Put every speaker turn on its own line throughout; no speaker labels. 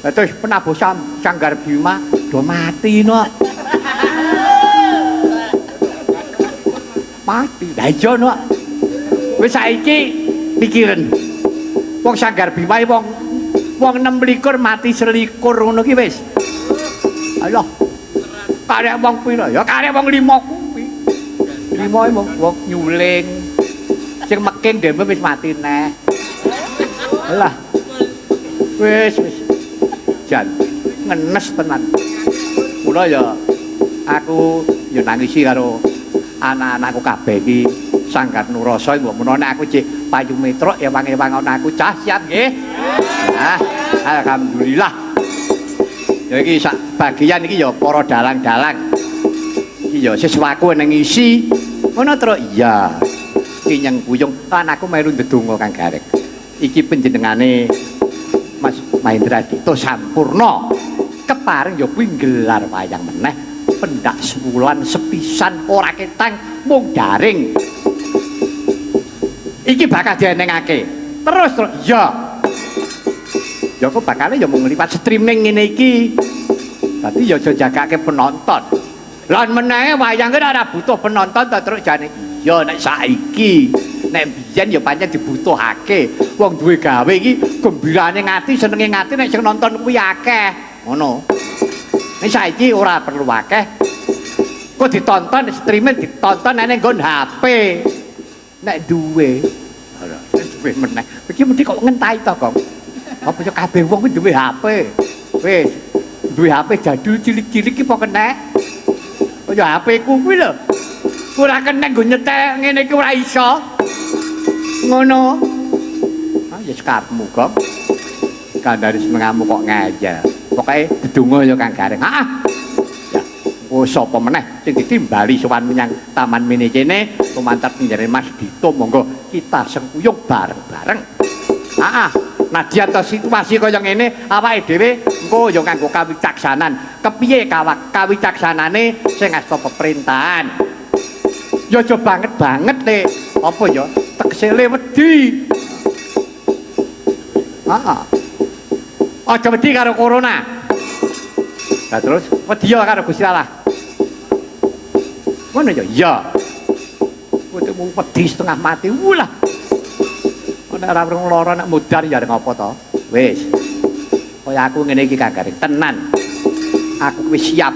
Terus penabuh Sanggar Bima do mati no. Mati. Lah iya no. Wis saiki pikiren. Wong Sanggar Bima wong 26 mati 21 ngono ki wis. Alah. Karek wong pira? Ya karek wong 5 kuwi. 5 wong nyuling. Sing meking dhewe wis mati neh. Alah. Wis. Jan ngenes tenan. Mula ya aku ya nangisi karo anak-anakku kabeh iki Sanggar Nurasa mbok menawa aku cek payu metruk ya ewang-ewang ana aku cah siap nggih. Nah, alhamdulillah. Ya iki sak bagian iki ya para dalang-dalang. Iki ya sesuatu nang ngisi. Ngono terus iya. Iki nyeng buyung lan aku melu ndedonga Kang Gareng. Iki panjenengane Mas Mahendra Dito sampurna kepareng ya kuwi gelar wayang meneh pendak sebulan sepisan ora ketang mung daring iki bakal dienengake terus ya kok bakal ya mung nglipat streaming ngene iki dadi ya aja jagake penonton lan meneh wayang ora butuh penonton terus jane iya nek saiki nek biyen ya pancen dibutuhake wong duwe gawe iki gembirane ngati senenge ngati nek sing nonton kuwi akeh ngono nek saiki ora perlu akeh kok ditonton streaming ditonton nek nggon HP nek duwe meneh iki mesti kok ngentahi to kok apa yo kabeh wong kuwi duwe HP wis duwe HP jadul cilik-cilik iki apa kena kaya HP ku kuwi lho ora kena nggo nyetel ngene iki ora iso ngono ah ya sekarepmu kok kandhane senengamu kok ngajal pokoke dedonga ya Kang Gareng heeh ya oh sapa meneh sing ditimbali sowan menyang taman mene kene lumantar pinjare Mas Dito monggo kita sengkuyung bareng-bareng heeh nadyan to situasi kaya ngene awake dhewe engko ya kanggo kawicaksanan kepiye kawicaksanane sing asta pemerintahan ya aja banget le apa ya teksele wedi aja wedi karo corona nah terus wedi karo Gusti Allah ngono ya iya kuwi wedi setengah mati wulah nek ora wong lara nek mudar ya ngopo to wis kaya aku ngene iki Kang Gareng tenan aku wis siap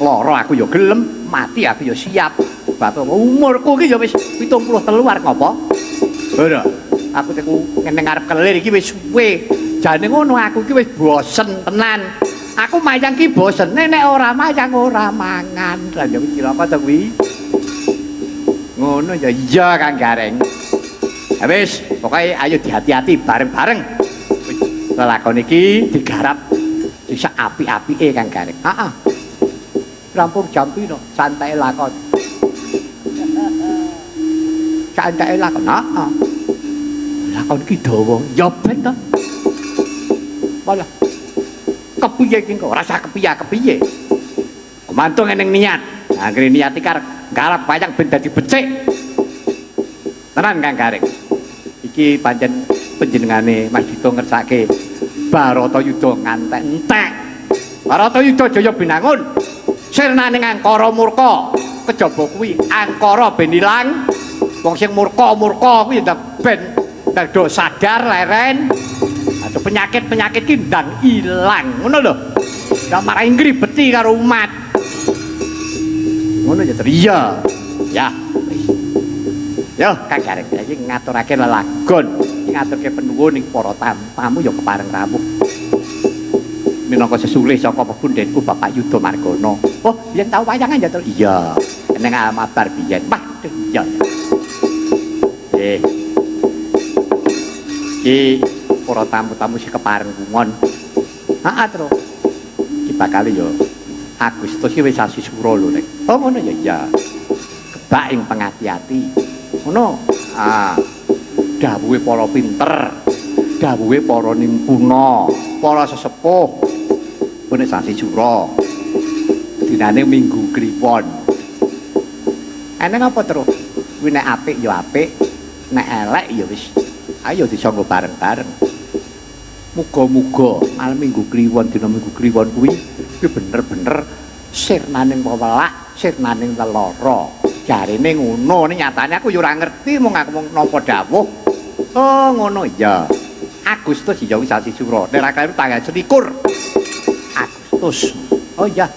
lara aku ya gelem mati aku ya siap bapak umurku iki ya wis 73 arep ngopo ora aku teku ngene ngarep kelir iki wis suwe jane ngono aku iki wis bosen tenan aku mayang ki bosen nek ora mayang ora mangan lha ya kira apa to kuwi ngono ya iya Kang Gareng wis pokoke ayo dihati-hati bareng-bareng lelakon iki digarap bisa apik-apike Kang Gareng heeh rampung jam piro santai lakon santai lakon heeh lakon iki dawa ya ben to malah kepiye iki kok rasa kepiye kemantung ning niat anggere niat iki garap wayang ben dadi becik tenan Kang Gareng iki pancen panjenengane Mas Dito ngersake Baratayuda ngantek-entek Baratayuda Jaya binangun sirnane angkara murka kejaba kuwi angkara ben ilang wong sing murka kuwi ben do sadar leren ada penyakit ki ndang ilang ngono lho ndak marahi ngribeti karo umat ngono ya iya ya yo Kang Gareng iki ngaturake lelagon ngaturke penuwun ing para tamu ya kepareng rawuh minangka sesulih saka pepundhenku Bapak Yudha Margana oh biyen tau wayangan ya iya ning Almabar biyen waduh iya iki para tamu-tamu sing kepareng ngungon heeh terus iki bakal yo Agustus iki wis sasi sura lho nek oh ngono ya iya kebak ing pengati-ati ngono dawuhe para pinter dawuhe para nimpuna para sesepuh nek sasi sura dinane minggu kliwon eneng apa terus kuwi nek apik ya apik nek elek ya wis ayo disanggo bareng-bareng Muga-muga malam Minggu Kliwon dina Minggu Kliwon kuwi bener-bener sirnaning wewelak, sirnaning lelara. Jarine ngono, ning nyatane aku ya ora ngerti mung aku mung nampa dawuh. Oh, ngono ya. Agustus ya wis sasi Sura. Nek ra keliru tanggal 21 Agustus. Oh iya.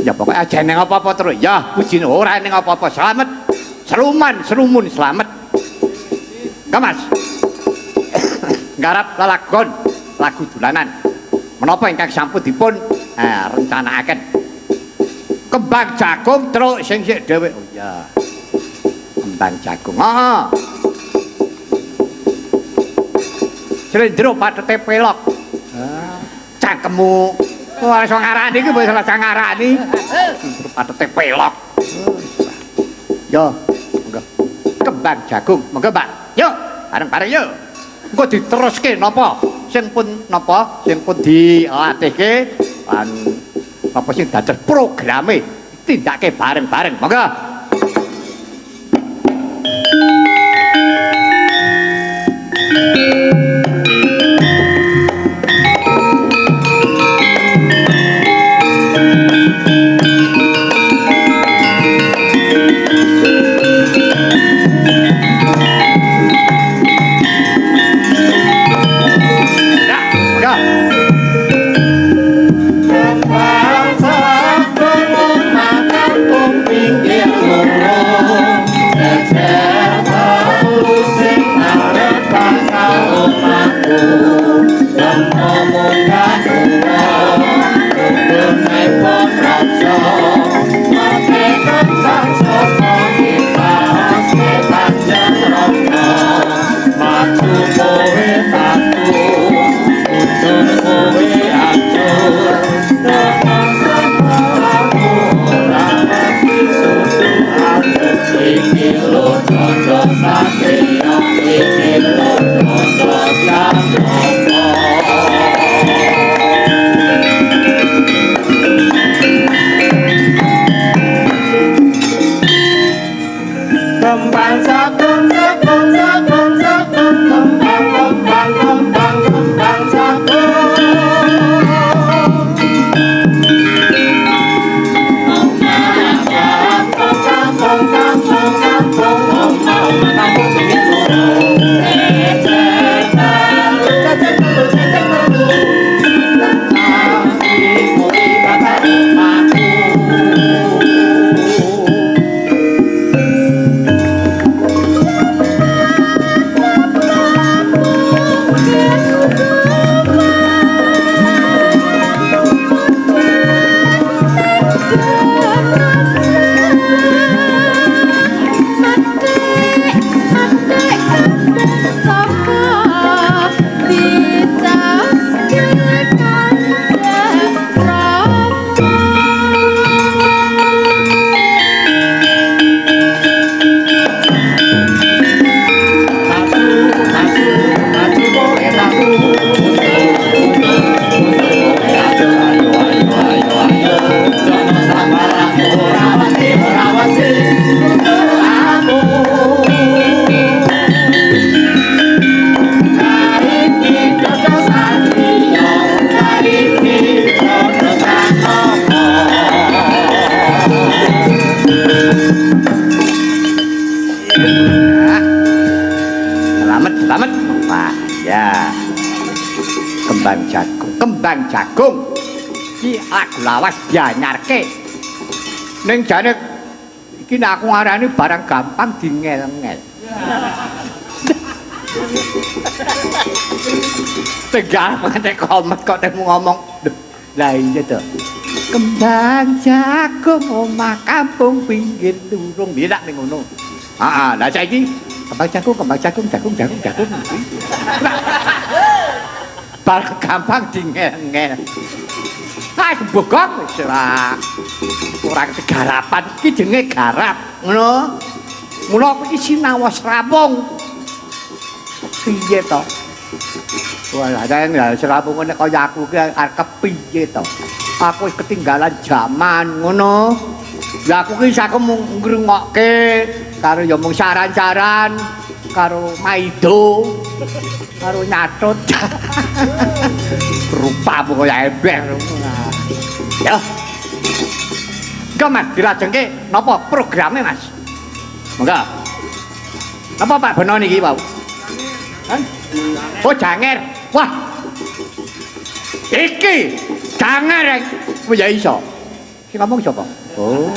Ya pokoknya aja neng apa-apa terus. Ya, puji ora neng apa-apa. Selamat. Serumun selamat. Kamas. Garap lalagon lagu dolanan. Menapa ingkang sampun dipun rencanakaken. Kembang jagung truk sing sik dhewe. Oh iya. Kembang jagung. Heeh. Slendro patete pelok. Cangkemmu. Ora iso ngarani iki wis salah ngarani. Slendro patete pelok. Yo, monggo. Kembang jagung, monggo, Pak. Yo, bareng-bareng yo. Engko diteruske napa? Sing pun napa? Sing pun dilatihke lan apa sing dados programe tindake bareng-bareng. Monggo. Selamat. Wah, ya. Kembang jagung. Iki lagu lawas dianyarke. Ning jane iki nek aku ngarani barang gampang dingel-ngel. Tegal pengen komet kok temu ngomong. Lah iya to. Kembang jagung omah kampung pinggir durung birak ning ngono. Heeh, lah saiki kembang jagung. Barang gampang dingel-ngel. Ah, bogong wis ora garapan iki jenenge garap, ngono. Mula aku iki sinawas rampung. Piye to? Walah, rampung nek kaya aku ki arep kepiye to? Aku wis ketinggalan jaman, ngono. Ya aku ki sak mung ngrungokke karo ya mung saran-saran karo Maido. karo nyatut. Rupamu kaya ember. Ya. Kok Mas dilajengke napa programe Mas? Monggo. Napa Pak Beno niki, Pak? Hah? Oh, janger. Wah. Iki janger. Ya iso. Sing ngomong sapa? Oh.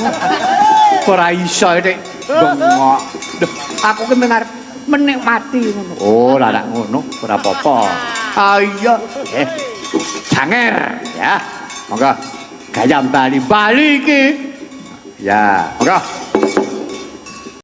Ora iso nek bengok. Aku ki menikmati ngono. Oh, lah nek ngono ora apa-apa. Ayo. Janger ya. Monggo. Gayam Bali-Bali iki. Ya, monggo.